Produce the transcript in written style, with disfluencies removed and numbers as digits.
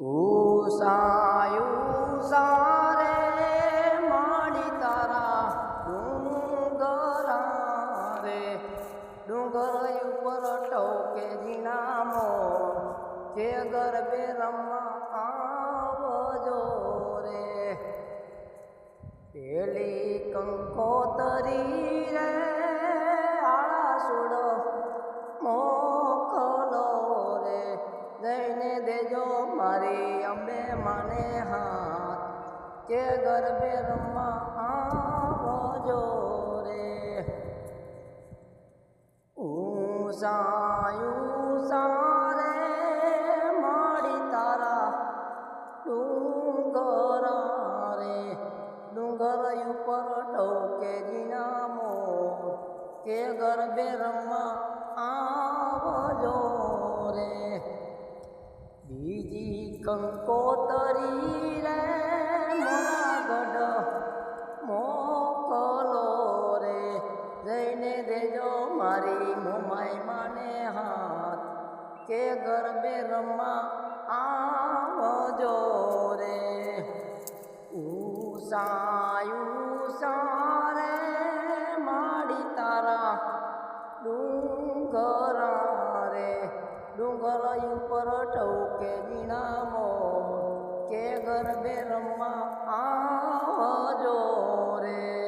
ઉષાયું સારે માડી તારા ડુંગરા રે ડુંગર ઉપર ટોકે જીનામો જે ગરબે રમવા આવજો રે પેલી કંકોતરી રે આળા સુડ મોકલો રે જઈને દેજો મારી અંબે માને હાથ કે ગરબે રમવા આવજો રે ઉષાયું સારે માડી તારા ડુંગરા રે ડુંગર ઉપર ટોકે જીનામો કે ગરબે રમવા આવજો રે બીજી કંકોતરી રે મોરાગઢ મોકલો રે જઈને દેજો મારી મોમાઈ માને હાથ કે ગરબે રમવા આવજો રે ઉષાયું સારે માડી તારા ડુંગરા રે ડુંગર ઉપર ટોકે જીણામો કે ગરબે રમવા આવજો રે।